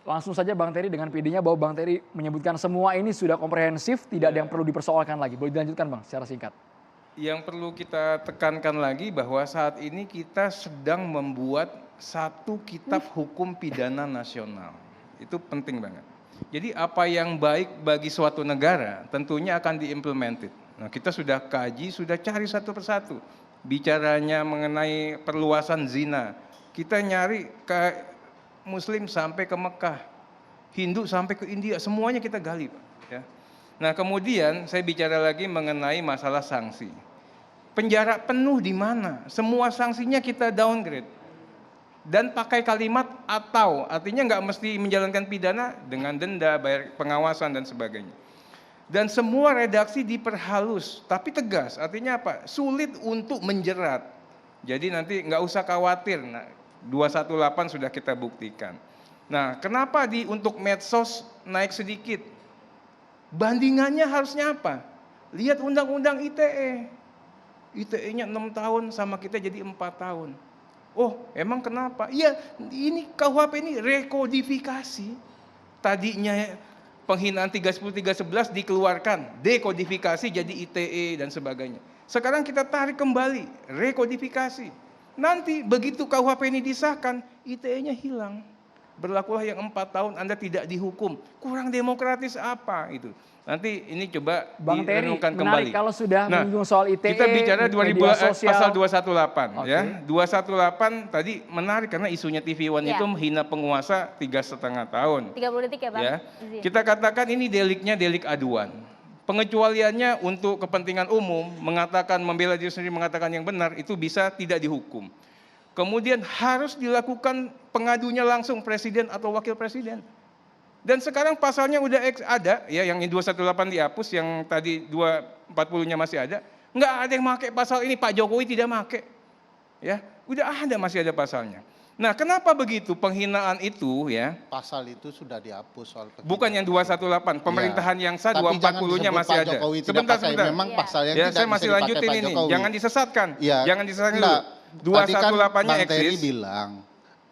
Langsung saja Bang Terry dengan PD-nya bahwa Bang Terry menyebutkan semua ini sudah komprehensif, tidak ada yang perlu dipersoalkan lagi. Boleh dilanjutkan Bang secara singkat. Yang perlu kita tekankan lagi bahwa saat ini kita sedang membuat satu kitab hukum pidana nasional. Itu penting banget. Jadi apa yang baik bagi suatu negara tentunya akan diimplemented. Nah, kita sudah kaji, sudah cari satu persatu. Bicaranya mengenai perluasan zina. Kita nyari ke Muslim sampai ke Mekah, Hindu sampai ke India, semuanya kita gali, Pak. Ya. Nah, kemudian saya bicara lagi mengenai masalah sanksi. Penjara penuh di mana? Semua sanksinya kita downgrade. Dan pakai kalimat atau, artinya nggak mesti menjalankan pidana dengan denda, bayar pengawasan dan sebagainya. Dan semua redaksi diperhalus, tapi tegas. Artinya apa? Sulit untuk menjerat. Jadi nanti nggak usah khawatir. Nah, 218 sudah kita buktikan. Nah, kenapa untuk medsos naik sedikit? Bandingannya harusnya apa? Lihat undang-undang ITE. ITE-nya 6 tahun sama kita jadi 4 tahun. Oh, emang kenapa? Iya, ini KUHP ini rekodifikasi. Tadinya penghinaan 310-311 dikeluarkan, dekodifikasi jadi ITE dan sebagainya. Sekarang kita tarik kembali, rekodifikasi. Nanti begitu KUHP ini disahkan, ITE-nya hilang. Berlakulah yang 4 tahun Anda tidak dihukum. Kurang demokratis apa itu? Nanti ini coba Bang Terry, direnungkan menarik kembali. kalau sudah menyinggung soal ITE, kita bicara pasal 218 okay. ya. 218 tadi menarik karena isunya TV One itu menghina penguasa 3,5 tahun. 30 detik ya Bang. Ya. Kita katakan ini deliknya delik aduan. Pengecualiannya untuk kepentingan umum, mengatakan membela diri sendiri, mengatakan yang benar, itu bisa tidak dihukum. Kemudian harus dilakukan pengadunya langsung presiden atau wakil presiden. Dan sekarang pasalnya udah ada, ya yang 218 dihapus, yang tadi 240-nya masih ada. Nggak ada yang pakai pasal ini, Pak Jokowi tidak pakai. Ya, udah ada, masih ada pasalnya. Nah, kenapa begitu penghinaan itu ya? Pasal itu sudah dihapus soal penghinaan. Bukan yang 218, pemerintahan yang sah 240-nya masih ada. Sebentar. Memang pasal yang saya masih lanjutin ini. Jangan disesatkan. Jangan disesatkan dulu. 218-nya eksis. Bang Terry bilang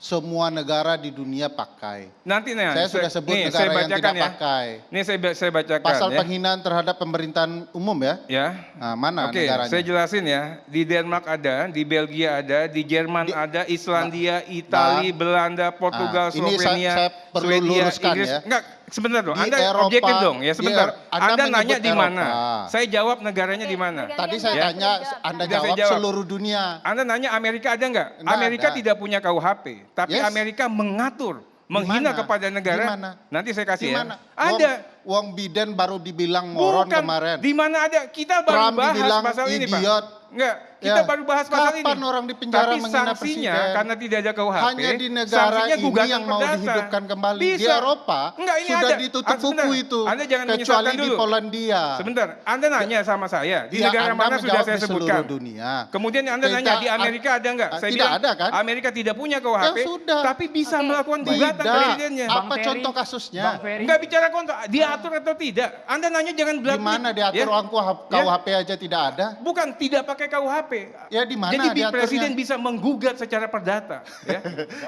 semua negara di dunia pakai. Nanti saya sudah sebut negara yang tidak pakai. Ini saya bacakan. Pasal penghinaan terhadap pemerintahan umum ya. Ya. Nah, mana Oke, negaranya? saya jelasin ya. Di Denmark ada, di Belgia ada, di Jerman ada, Islandia, Italia, Belanda, Portugal, Slovenia, saya perlu Swedia, luruskan Inggris. ya. Enggak, sebentar dong. Di Anda Eropa, objektif dong. Ya sebentar. Anda nanya di mana? Eropa. Saya jawab negaranya di mana. Tadi saya tanya, Anda jawab seluruh dunia. Anda nanya Amerika ada nggak? Amerika tidak punya KUHP, tapi Amerika mengatur, menghina kepada negara. Dimana? Nanti saya kasih Dimana? ya. Ada. Wong Biden baru dibilang moron kemarin. Di mana ada? Kita baru Trump bahas dibilang pasal ini, Pak. idiot. Enggak, kita baru bahas pasal ini. Kapan orang di penjara tapi menghina sanksinya presiden? karena tidak ada KUHP. Hanya di negara ini yang mau perdata. dihidupkan kembali. Bisa. Di Eropa ini sudah ada. ditutup buku itu. Anda jangan kecuali menyesatkan di dulu. Polandia. Sebentar, Anda nanya sama saya. Di Ya, negara Anda mana sudah menjawab saya di sebutkan? seluruh dunia. Kemudian Anda nanya di Amerika ada nggak? Saya tidak bilang ada kan? Amerika tidak punya KUHP, Ya sudah. tapi bisa melakukan gugatan Tidak. presidennya. Apa contoh kasusnya? Enggak bicara kontak, diatur atau tidak. Anda nanya jangan Di mana diatur orang KUHP aja tidak ada? Bukan, tidak pakai KUHP. Ya di mana jadi diaturnya? presiden bisa menggugat secara perdata. Ya.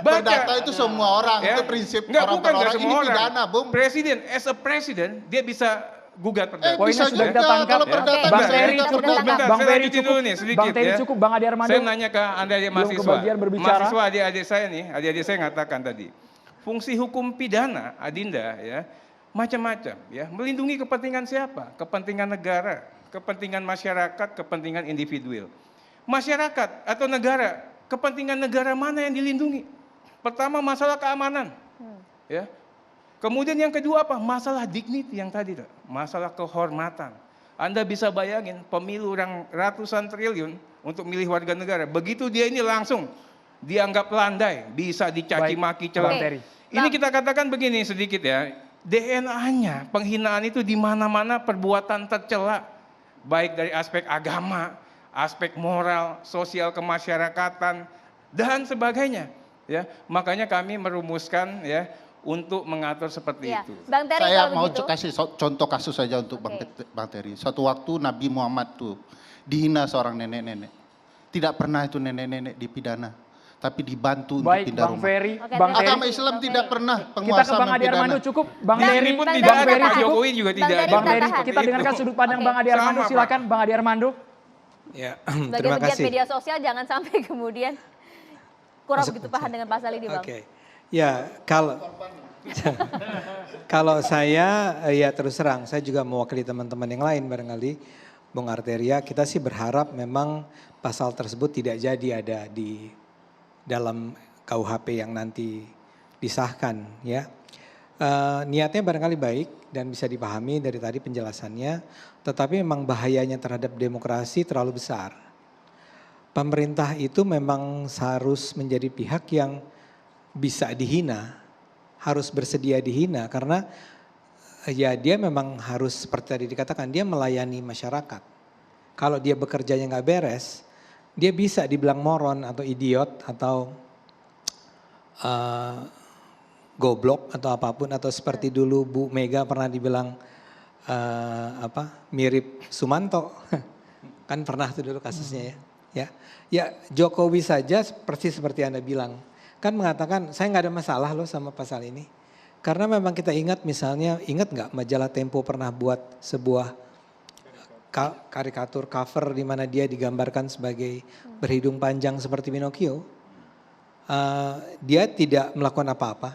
Perdata itu semua orang, itu prinsip orang per orang, ini pidana, Bung. Presiden, as a president, dia bisa gugat perdata. Poinnya sudah kita tangkap. Kalau perdata Bang bisa Terry kita cukup, perdata. Bang Terry cukup dulu nih sedikit. Bang Terry ya. cukup, Bang Adi Armando. Saya nanya ke Anda mahasiswa. kebagian berbicara. Mahasiswa adik-adik saya nih, adik-adik saya ngatakan tadi. Fungsi hukum pidana, Adinda, ya, macam-macam, ya, melindungi kepentingan siapa? Kepentingan negara, kepentingan masyarakat, kepentingan individual. Masyarakat atau negara, kepentingan negara mana yang dilindungi? Pertama masalah keamanan, ya. Kemudian yang kedua apa? Masalah dignity yang tadi, masalah kehormatan. Anda bisa bayangin pemilu ratusan triliun untuk milih warga negara. Begitu dia ini langsung dianggap landai, bisa dicaci maki celah. Ini kita katakan begini sedikit ya. DNA-nya penghinaan itu di mana-mana perbuatan tercela, baik dari aspek agama, aspek moral, sosial kemasyarakatan dan sebagainya. Ya, makanya kami merumuskan ya untuk mengatur seperti itu. Bang Terry, saya kalau mau begitu, kasih contoh kasus saja untuk Bang Terry. Suatu waktu Nabi Muhammad tuh dihina seorang nenek-nenek. Tidak pernah itu nenek-nenek dipidana. tapi dibantu untuk Baik, pindah Bang rumah. Ferry, Oke, Bang terima Ferry. Agama Islam Bang tidak Ferry. pernah Kita ke penguasa Bang Adi mempidana. Armando cukup. Bang Dan- Ferry, pun Bang tidak Ferry, ada, kita Pak tahan. Jokowi juga Bang tidak Ferry, ada. Bang kita Ferry, tahan. kita dengarkan sudut pandang Oke. Bang Adi Armando. Sama, Pak. Silakan Bang Adi Armando. Ya, Sebagai terima pegiat kasih. media sosial jangan sampai kemudian kurang Masuk- begitu paham dengan pasal ini, Bang. Oke. Ya, kalau kalau saya ya terus terang, saya juga mewakili teman-teman yang lain barangkali, Bung Arteria, kita sih berharap memang pasal tersebut tidak jadi ada di dalam KUHP yang nanti disahkan ya. Niatnya barangkali baik dan bisa dipahami dari tadi penjelasannya, tetapi memang bahayanya terhadap demokrasi terlalu besar. Pemerintah itu memang harus menjadi pihak yang bisa dihina, harus bersedia dihina karena ya dia memang harus seperti tadi dikatakan dia melayani masyarakat. Kalau dia bekerjanya nggak beres, dia bisa dibilang moron atau idiot atau goblok atau apapun atau seperti dulu Bu Mega pernah dibilang mirip Sumanto kan pernah tuh dulu kasusnya ya Jokowi saja persis seperti Anda bilang kan mengatakan saya nggak ada masalah loh sama pasal ini karena memang kita ingat misalnya ingat nggak majalah Tempo pernah buat sebuah karikatur cover di mana dia digambarkan sebagai berhidung panjang seperti Pinocchio. Dia tidak melakukan apa-apa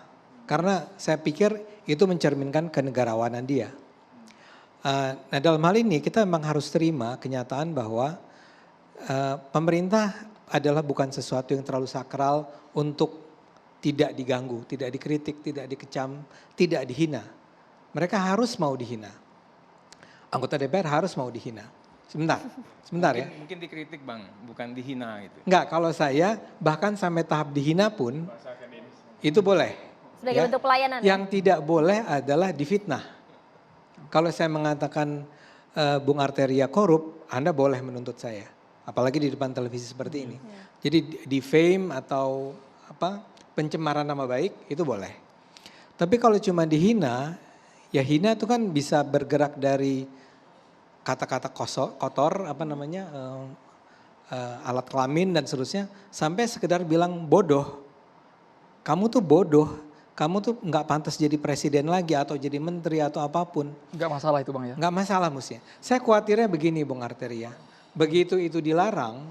karena saya pikir itu mencerminkan kenegarawanan dia. Nah dalam hal ini kita memang harus terima kenyataan bahwa pemerintah adalah bukan sesuatu yang terlalu sakral untuk tidak diganggu, tidak dikritik, tidak dikecam, tidak dihina. Mereka harus mau dihina. Anggota DPR harus mau dihina. Sebentar ya. Mungkin dikritik Bang, bukan dihina gitu. Enggak, kalau saya bahkan sampai tahap dihina pun itu boleh. Sebagai bentuk pelayanan. Yang tidak boleh adalah difitnah. Kalau saya mengatakan Bung Arteria korup, Anda boleh menuntut saya. Apalagi di depan televisi seperti ini. Jadi defame atau pencemaran nama baik itu boleh. Tapi kalau cuma dihina, ya hina itu kan bisa bergerak dari kata-kata kotor, alat kelamin dan seterusnya, sampai sekedar bilang bodoh. Kamu tuh bodoh, kamu tuh nggak pantas jadi presiden lagi atau jadi menteri atau apapun. Enggak masalah itu Bang ya. Nggak masalah mestinya. Saya khawatirnya begini Bung Arteria, begitu itu dilarang,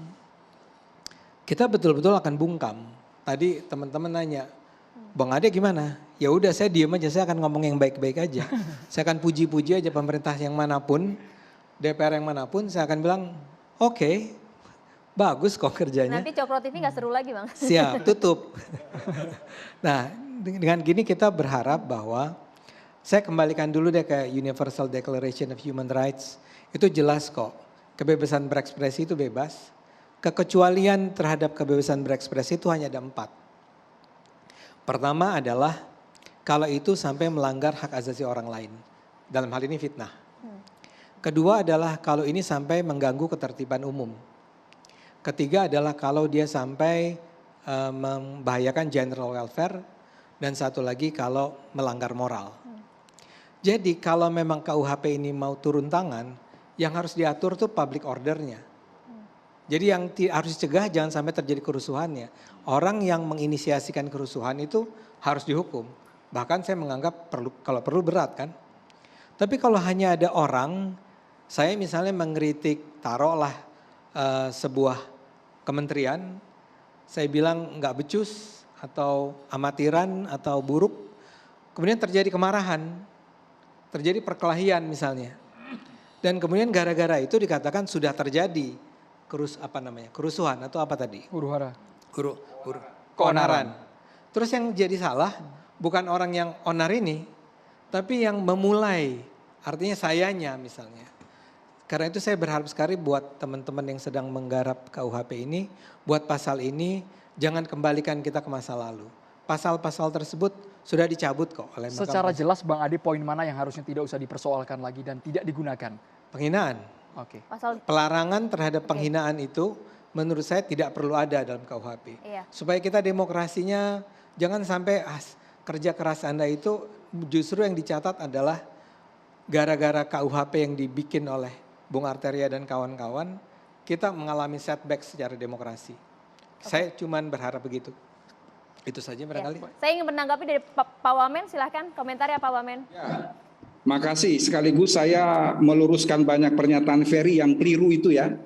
kita betul-betul akan bungkam. Tadi teman-teman nanya, Bang Ade gimana? Ya udah saya diem aja, saya akan ngomong yang baik-baik aja. Saya akan puji-puji aja pemerintah yang manapun, DPR yang manapun, saya akan bilang oke, bagus kok kerjanya. Nanti Cokro TV nggak seru lagi, Bang. Siap, tutup. Nah dengan gini kita berharap bahwa, saya kembalikan dulu deh ke Universal Declaration of Human Rights, itu jelas kok, kebebasan berekspresi itu bebas, kekecualian terhadap kebebasan berekspresi itu hanya ada 4. Pertama adalah kalau itu sampai melanggar hak asasi orang lain, dalam hal ini fitnah. Kedua adalah kalau ini sampai mengganggu ketertiban umum. Ketiga adalah kalau dia sampai membahayakan general welfare. Dan satu lagi kalau melanggar moral. Jadi kalau memang KUHP ini mau turun tangan, yang harus diatur tuh public ordernya. Jadi yang harus dicegah jangan sampai terjadi kerusuhannya. Orang yang menginisiasikan kerusuhan itu harus dihukum. Bahkan saya menganggap kalau perlu berat kan. Tapi kalau hanya ada orang, saya misalnya mengkritik taruhlah sebuah kementerian, saya bilang nggak becus atau amatiran atau buruk, kemudian terjadi kemarahan, terjadi perkelahian misalnya. Dan kemudian gara-gara itu dikatakan sudah terjadi kerusuhan atau apa tadi? Huru-hara. Keonaran. Terus yang jadi salah bukan orang yang onar ini, tapi yang memulai, artinya sayanya misalnya. Karena itu saya berharap sekali buat teman-teman yang sedang menggarap KUHP ini, buat pasal ini jangan kembalikan kita ke masa lalu. Pasal-pasal tersebut sudah dicabut kok oleh Mahkamah. Secara jelas Bang Adi poin mana yang harusnya tidak usah dipersoalkan lagi dan tidak digunakan? Penghinaan. Oke. Pasal Pelarangan terhadap penghinaan itu menurut saya tidak perlu ada dalam KUHP. Iya. Supaya kita demokrasinya jangan sampai kerja keras Anda itu justru yang dicatat adalah gara-gara KUHP yang dibikin oleh Bung Arteria dan kawan-kawan, kita mengalami setback secara demokrasi. Saya cuman berharap begitu. Itu saja Ya. barangkali. Saya ingin menanggapi dari Pak Wamen, silahkan komentarnya Pak Wamen. Ya, makasih. Sekaligus saya meluruskan banyak pernyataan Ferry yang keliru itu ya.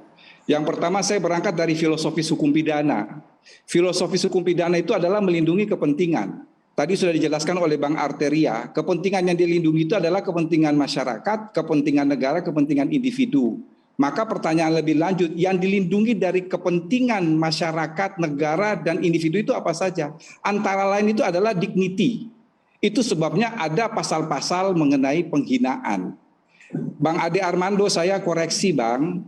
Yang pertama saya berangkat dari filosofis hukum pidana. Filosofis hukum pidana itu adalah melindungi kepentingan. Tadi sudah dijelaskan oleh Bang Arteria, kepentingan yang dilindungi itu adalah kepentingan masyarakat, kepentingan negara, kepentingan individu. Maka pertanyaan lebih lanjut, yang dilindungi dari kepentingan masyarakat, negara, dan individu itu apa saja? Antara lain itu adalah dignity. Itu sebabnya ada pasal-pasal mengenai penghinaan. Bang Ade Armando, saya koreksi Bang,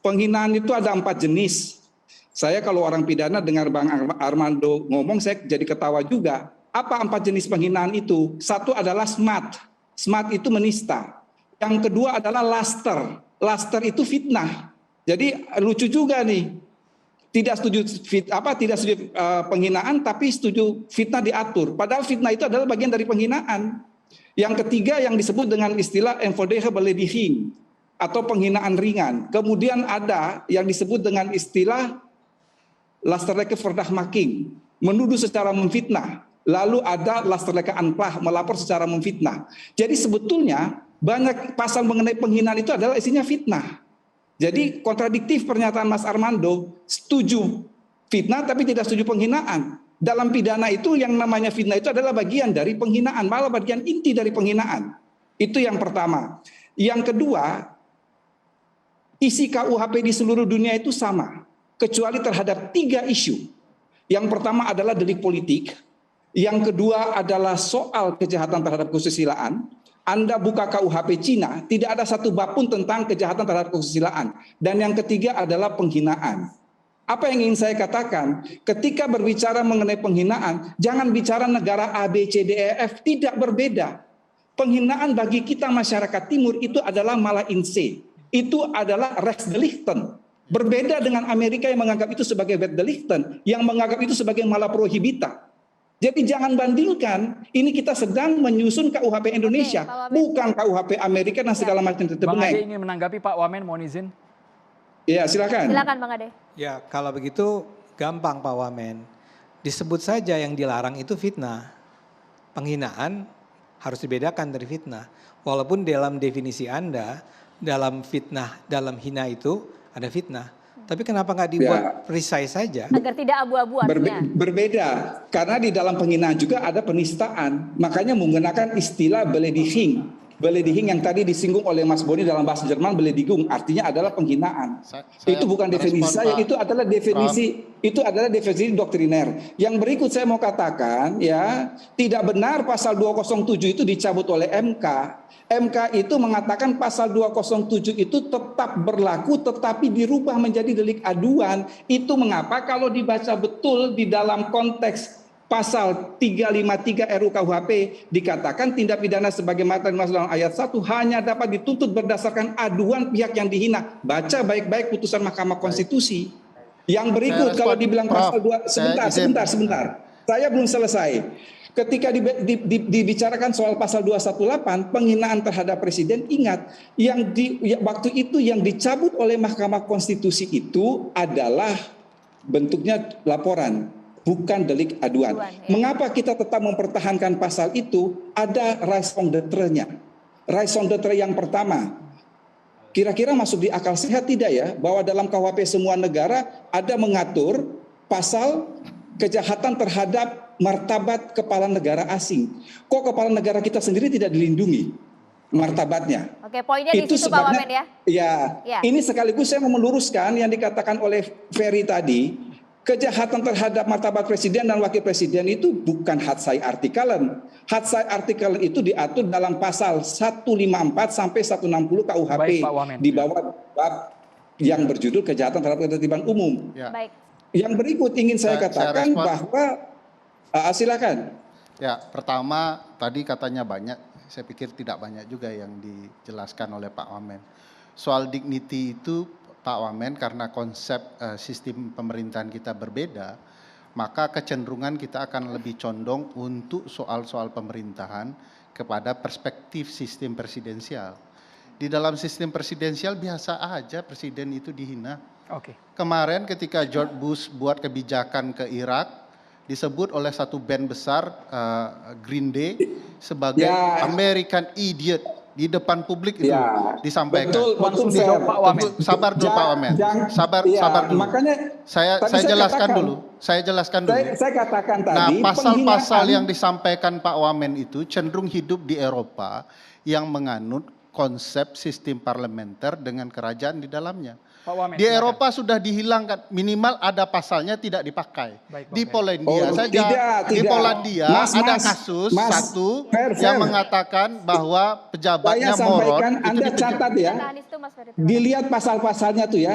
penghinaan itu ada 4 jenis. Saya kalau orang pidana dengar Bang Armando ngomong, saya jadi ketawa juga. Apa 4 jenis penghinaan itu? Satu adalah smart. Smart itu menista. Yang kedua adalah laster. Laster itu fitnah. Jadi lucu juga nih. Tidak setuju penghinaan, tapi setuju fitnah diatur. Padahal fitnah itu adalah bagian dari penghinaan. Yang ketiga yang disebut dengan istilah eenvoudige belediging atau penghinaan ringan. Kemudian ada yang disebut dengan istilah lasterlijke verdachtmaking, menuduh secara memfitnah. Lalu ada lasterlijke aanklacht, melapor secara memfitnah. Jadi sebetulnya banyak pasal mengenai penghinaan itu adalah isinya fitnah. Jadi kontradiktif pernyataan Mas Armando, setuju fitnah tapi tidak setuju penghinaan. Dalam pidana itu yang namanya fitnah itu adalah bagian dari penghinaan, malah bagian inti dari penghinaan. Itu yang pertama. Yang kedua, isi KUHP di seluruh dunia itu sama, kecuali terhadap 3 isu. Yang pertama adalah delik politik, yang kedua adalah soal kejahatan terhadap kesusilaan. Anda buka KUHP Cina, tidak ada satu bab pun tentang kejahatan terhadap kesusilaan. Dan yang ketiga adalah penghinaan. Apa yang ingin saya katakan? Ketika berbicara mengenai penghinaan, jangan bicara negara A, B, C, D, E, F, tidak berbeda. Penghinaan bagi kita masyarakat timur itu adalah malah in se. Itu adalah rechtsdelicten. Berbeda dengan Amerika yang menganggap itu sebagai wetdelicten, yang menganggap itu sebagai malah prohibita. Jadi jangan bandingkan, ini kita sedang menyusun KUHP Indonesia, bukan KUHP Amerika dan segala macam itu. Bang Ade ingin menanggapi Pak Wamen, mohon izin. Ya, silakan. Silakan Bang Ade. Ya, kalau begitu gampang Pak Wamen. Disebut saja yang dilarang itu fitnah. Penghinaan harus dibedakan dari fitnah. Walaupun dalam definisi Anda, dalam fitnah, dalam hina itu ada fitnah. Tapi kenapa nggak dibuat precise saja? Agar tidak abu-abu artinya. Berbeda, karena di dalam penghinaan juga ada penistaan. Makanya menggunakan istilah belediging. Belediging yang tadi disinggung oleh Mas Boni dalam bahasa Jerman, beledigung artinya adalah penghinaan. Itu bukan definisi saya, itu adalah definisi doktriner. Yang berikut saya mau katakan ya, tidak benar pasal 207 itu dicabut oleh MK. MK itu mengatakan pasal 207 itu tetap berlaku tetapi dirubah menjadi delik aduan. Itu mengapa kalau dibaca betul di dalam konteks pasal 353 RUU KUHP dikatakan tindak pidana sebagaimana dimaksud dalam ayat 1 hanya dapat dituntut berdasarkan aduan pihak yang dihina. Baca baik-baik putusan Mahkamah Konstitusi. Yang berikut kalau dibilang pasal 2 sebentar. Saya belum selesai. Ketika dibicarakan soal pasal 218 penghinaan terhadap presiden, ingat waktu itu yang dicabut oleh Mahkamah Konstitusi itu adalah bentuknya laporan, bukan delik aduan. Mengapa kita tetap mempertahankan pasal itu? Ada raison d'être-nya. Raison d'être yang pertama, kira-kira masuk di akal sehat tidak ya bahwa dalam KUHP semua negara ada mengatur pasal kejahatan terhadap martabat kepala negara asing. Kok kepala negara kita sendiri tidak dilindungi martabatnya? Oke, poinnya di situ Pak Wamen ya. Ya, ini sekaligus saya mau meluruskan yang dikatakan oleh Ferry tadi. Kejahatan terhadap martabat presiden dan wakil presiden itu bukan hadsai artikelen. Hadsai artikelen itu diatur dalam pasal 154 sampai 160 KUHP. Baik, di bawah bab yang berjudul kejahatan terhadap ketertiban umum. Ya. Baik. Yang berikut ingin saya katakan bahwa silakan. Ya, pertama tadi katanya banyak, saya pikir tidak banyak juga yang dijelaskan oleh Pak Wamen. Soal dignity itu Pak Wamen, karena konsep sistem pemerintahan kita berbeda, maka kecenderungan kita akan lebih condong untuk soal-soal pemerintahan kepada perspektif sistem presidensial. Di dalam sistem presidensial biasa aja presiden itu dihina. Oke. Kemarin ketika George Bush buat kebijakan ke Irak, disebut oleh satu band besar Green Day sebagai Ya. American Idiot di depan publik itu Ya, disampaikan. betul, Langsung betul, dijawab Fer. Pak Wamen. Tunggu, sabar dulu Pak Wamen. Sabar dulu. Makanya Saya tadi jelaskan katakan, dulu. Saya jelaskan dulu. Saya katakan Nah, tadi pasal-pasal penghinaan- yang disampaikan Pak Wamen itu cenderung hidup di Eropa yang menganut konsep sistem parlementer dengan kerajaan di dalamnya. Pak Wamen, Di silakan. Eropa sudah dihilangkan, minimal ada pasalnya tidak dipakai. Baik, Bang Di Ferry. Polandia Oh, saja, di tidak. Polandia Mas, ada Mas, kasus Mas, satu Fer. yang mengatakan bahwa pejabatnya Saya moron sampaikan, itu Anda dipenjara. catat ya. Tahan di situ Mas Ferry. terima kasih. Dilihat pasal-pasalnya tuh ya.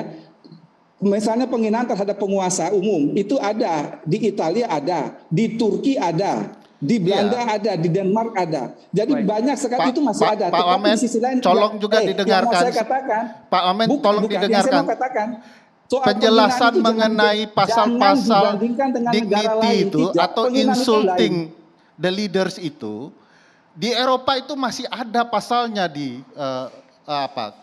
Misalnya penghinaan terhadap penguasa umum itu ada, di Italia ada, di Turki ada, di Belanda ada, di Denmark ada. Jadi Baik. banyak sekali itu masih ada. Pak Tetapi Wamen, di sisi lain, tolong juga yang didengarkan. mau saya katakan, Pak Wamen, tolong yang saya didengarkan. mau katakan, soal Penjelasan penghinaan itu mengenai jangan pasal-pasal dibandingkan dengan negara dignity lain. itu Tidak, atau penghinaan itu insulting lain. the leaders itu di Eropa itu masih ada pasalnya di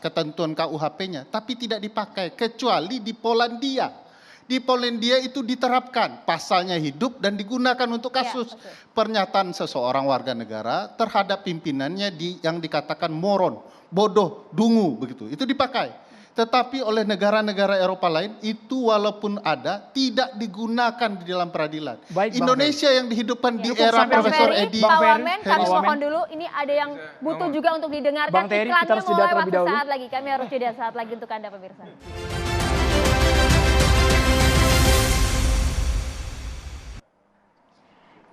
ketentuan KUHP-nya, tapi tidak dipakai kecuali di Polandia. Di Polandia itu diterapkan pasalnya hidup dan digunakan untuk kasus pernyataan seseorang warga negara terhadap pimpinannya yang dikatakan moron, bodoh, dungu begitu. Itu dipakai. Tetapi oleh negara-negara Eropa lain itu walaupun ada tidak digunakan di dalam peradilan. Baik, Bang Indonesia yang dihidupkan di Cukup era sampai Profesor Ferry, Edi. Pak Bang Ferry, Wamen, Pak kami Wamen. mohon dulu. Ini ada yang butuh juga untuk didengarkan. Bang Terry, kita Iklannya harus jeda mulai terlebih waktu dahulu. saat lagi. Kami harus jeda saat lagi untuk Anda pemirsa.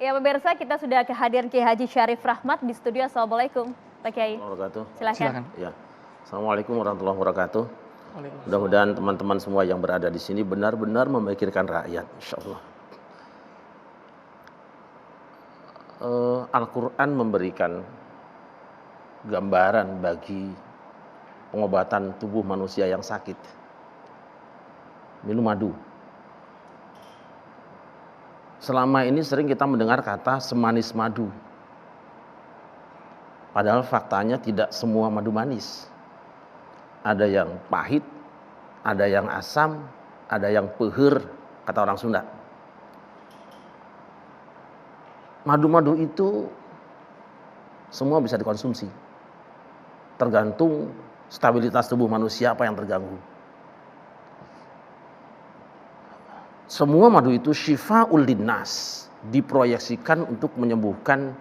Ya pemirsa, kita sudah kehadiran Kiai Haji Syarif Rahmat di studio. Assalamualaikum Pak Kiai. Wabarakatuh. Silakan. Ya. Assalamualaikum warahmatullahi wabarakatuh. Waalaikumsalam. Mudah-mudahan teman-teman semua yang berada di sini benar-benar memikirkan rakyat, insya Allah. Al-Quran memberikan gambaran bagi pengobatan tubuh manusia yang sakit. Minum madu. Selama ini sering kita mendengar kata semanis madu. Padahal faktanya tidak semua madu manis. Ada yang pahit, ada yang asam, ada yang peuheur, kata orang Sunda. Madu-madu itu semua bisa dikonsumsi. Tergantung stabilitas tubuh manusia apa yang terganggu. Semua madu itu syifa'ul linnas, diproyeksikan untuk menyembuhkan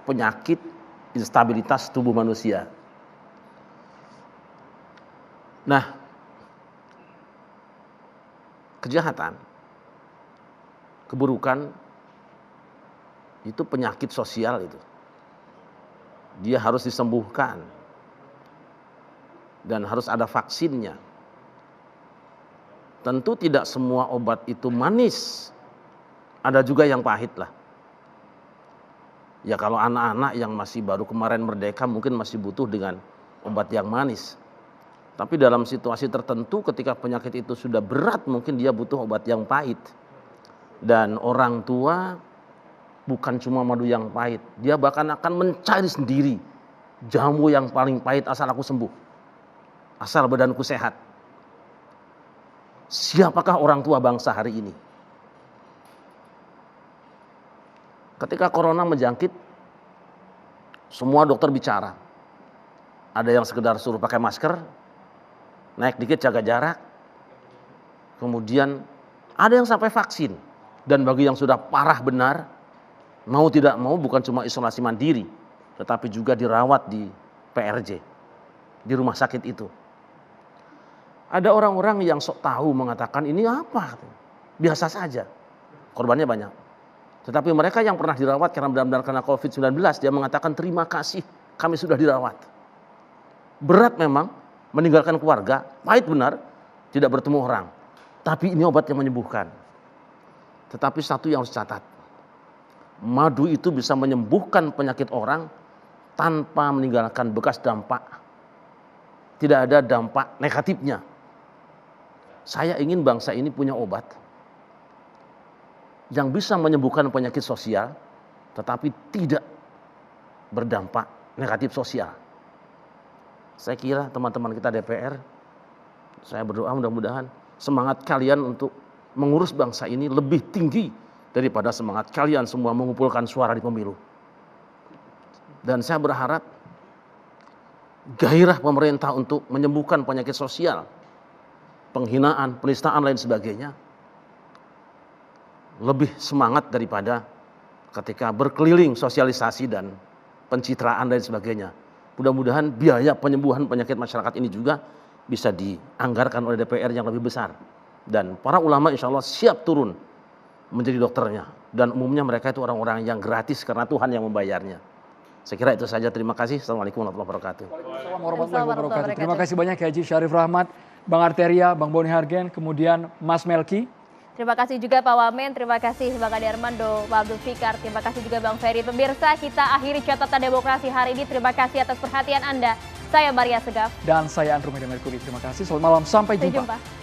penyakit instabilitas tubuh manusia. Nah, kejahatan, keburukan itu penyakit sosial itu. Dia harus disembuhkan dan harus ada vaksinnya. Tentu tidak semua obat itu manis. Ada juga yang pahit lah. Ya kalau anak-anak yang masih baru kemarin merdeka mungkin masih butuh dengan obat yang manis. Tapi dalam situasi tertentu ketika penyakit itu sudah berat mungkin dia butuh obat yang pahit. Dan orang tua bukan cuma madu yang pahit. Dia bahkan akan mencari sendiri jamu yang paling pahit asal aku sembuh. Asal badanku sehat. Siapakah orang tua bangsa hari ini? Ketika corona menjangkit, semua dokter bicara. Ada yang sekedar suruh pakai masker, naik dikit jaga jarak. Kemudian ada yang sampai vaksin. Dan bagi yang sudah parah benar, mau tidak mau bukan cuma isolasi mandiri, tetapi juga dirawat di PRJ, di rumah sakit itu. Ada orang-orang yang sok tahu mengatakan ini apa? Biasa saja. Korbannya banyak. Tetapi mereka yang pernah dirawat karena benar-benar kena COVID-19, dia mengatakan terima kasih kami sudah dirawat. Berat memang meninggalkan keluarga, pahit benar, tidak bertemu orang. Tapi ini obat yang menyembuhkan. Tetapi satu yang harus catat. Madu itu bisa menyembuhkan penyakit orang tanpa meninggalkan bekas dampak. Tidak ada dampak negatifnya. Saya ingin bangsa ini punya obat yang bisa menyembuhkan penyakit sosial, tetapi tidak berdampak negatif sosial. Saya kira teman-teman kita DPR, saya berdoa mudah-mudahan semangat kalian untuk mengurus bangsa ini lebih tinggi daripada semangat kalian semua mengumpulkan suara di pemilu. Dan saya berharap gairah pemerintah untuk menyembuhkan penyakit sosial, penghinaan, penistaan lain sebagainya, lebih semangat daripada ketika berkeliling sosialisasi dan pencitraan dan sebagainya. Mudah-mudahan biaya penyembuhan penyakit masyarakat ini juga bisa dianggarkan oleh DPR yang lebih besar. Dan para ulama insya Allah siap turun menjadi dokternya. Dan umumnya mereka itu orang-orang yang gratis karena Tuhan yang membayarnya. Saya kira itu saja. Terima kasih. Assalamualaikum warahmatullahi wabarakatuh. Waalaikumsalam warahmatullahi wabarakatuh. Terima kasih banyak Haji Syarif Rahmat, Bang Arteria, Bang Boni Hargen, kemudian Mas Melki. Terima kasih juga Pak Wamen, terima kasih Bang Ade Armando, Pak Abdul Fikar, terima kasih juga Bang Ferry. Pemirsa, kita akhiri catatan demokrasi hari ini. Terima kasih atas perhatian Anda. Saya Maria Segaf. Dan saya Andrew Medan Merkuri. Terima kasih. Selamat malam. Sampai Sampai jumpa. jumpa.